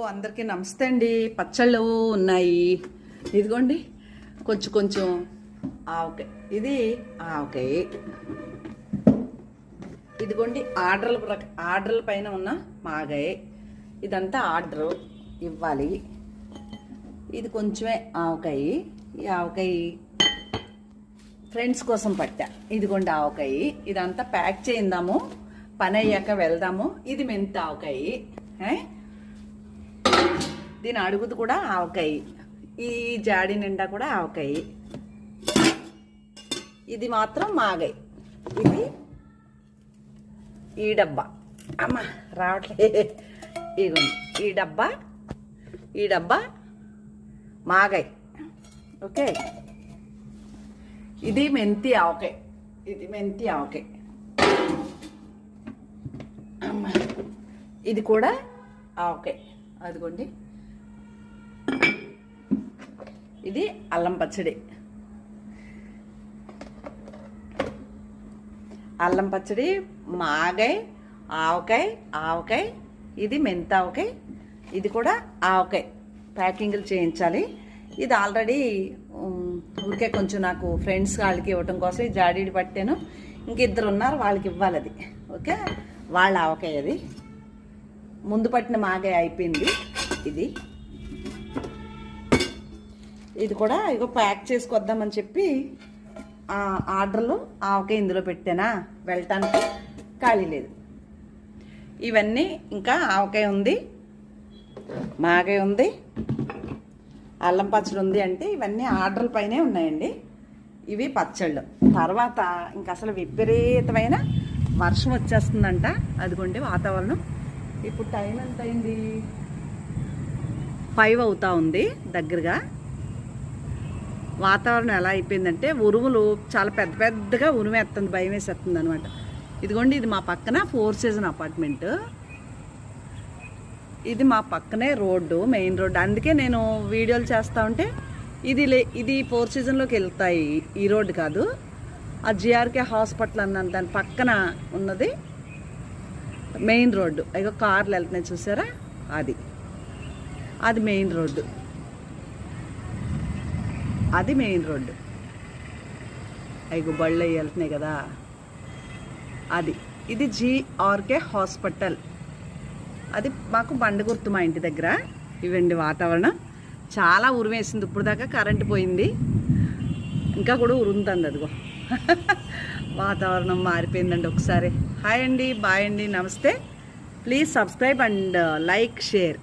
అందరికీ నమస్తే అండి. పచ్చళ్ళు ఉన్నాయి, ఇదిగోండి. కొంచెం కొంచెం ఆవకాయ, ఇది ఆవకాయ. ఇదిగోండి ఆర్డర్ల పైన ఉన్న మాగాయ. ఇదంతా ఆర్డరు ఇవ్వాలి. ఇది కొంచెమే ఆవకాయ. ఈ ఆవకాయ ఫ్రెండ్స్ కోసం పట్టా. ఇదిగోండి ఆవకాయ. ఇదంతా ప్యాక్ చేయిందాము, పని అయ్యాక వెళ్దాము. ఇది మెంతి ఆవకాయ. దీని అడుగుది కూడా ఆవకాయ. ఈ జాడి నిండా కూడా ఆవకాయ. ఇది మాత్రం మాగాయ. ఇది ఈ డబ్బా, అమ్మ రావట్లే, ఇదిగోండి ఈ డబ్బా మాగాయ. ఓకే, ఇది మెంతి ఆవకాయ. అమ్మ ఇది కూడా ఆవకాయ. అదిగోండి, ఇది అల్లం పచ్చడి. మాగాయ, ఆవకాయ. ఇది మెంతి ఆవకాయ. ఇది కూడా ఆవకాయ. ప్యాకింగ్లు చేయించాలి. ఇది ఆల్రెడీ ఊరికే కొంచెం నాకు ఫ్రెండ్స్ వాళ్ళకి ఇవ్వటం కోసం ఈ జాడీడి పట్టాను. ఇంకిద్దరు ఉన్నారు, వాళ్ళకి ఇవ్వాలి అది. ఓకే, వాళ్ళ ఆవకాయ. అది ముందు పట్టిన మాగాయ అయిపోయింది. ఇది కూడా ఇగో ప్యాక్ చేసుకొద్దామని చెప్పి ఆర్డర్లు ఆవకాయ ఇందులో పెట్టానా, వెళ్ళటానికి ఖాళీ లేదు. ఇవన్నీ ఇంకా ఆవకాయ ఉంది, మాగాయ ఉంది, అల్లం పచ్చడి ఉంది. అంటే ఇవన్నీ ఆర్డర్ల పైనే ఉన్నాయండి. ఇవి పచ్చళ్ళు. తర్వాత ఇంకా అసలు విపరీతమైన వర్షం వచ్చేస్తుందంట. అదిగోండి వాతావరణం. ఇప్పుడు టైం ఎంత అయింది? 5 అవుతా ఉంది దగ్గరగా. వాతావరణం ఎలా అయిపోయిందంటే ఉరుములు చాలా పెద్ద పెద్దగా ఉరిమేస్తుంది, భయం వేసేస్తుంది అనమాట. ఇదిగోండి, ఇది మా పక్కన 4 సీజన్ అపార్ట్మెంట్. ఇది మా పక్కనే రోడ్డు, మెయిన్ రోడ్డు. అందుకే నేను వీడియోలు చేస్తూ ఉంటే ఇది 4 సీజన్లోకి వెళ్తాయి. ఈ రోడ్డు కాదు, ఆ జిఆర్కే హాస్పిటల్ అన్న దాని పక్కన ఉన్నది మెయిన్ రోడ్డు. ఇక కార్లు వెళ్తున్నాయి చూసారా, అది మెయిన్ రోడ్డు. అవి బళ్ళు అవి వెళ్తున్నాయి కదా, ఇది జిఆర్కే హాస్పిటల్. అది మాకు బండి గుర్తు, మా ఇంటి దగ్గర. ఇవండి వాతావరణం. చాలా ఉరిమేసింది. ఇప్పుడు దాకా కరెంటు పోయింది, ఇంకా కూడా ఉరుముతుంది. అదిగో వాతావరణం మారిపోయిందండి ఒకసారి. హాయ్ అండి, బాయ్ అండి, నమస్తే. Please subscribe and like, share.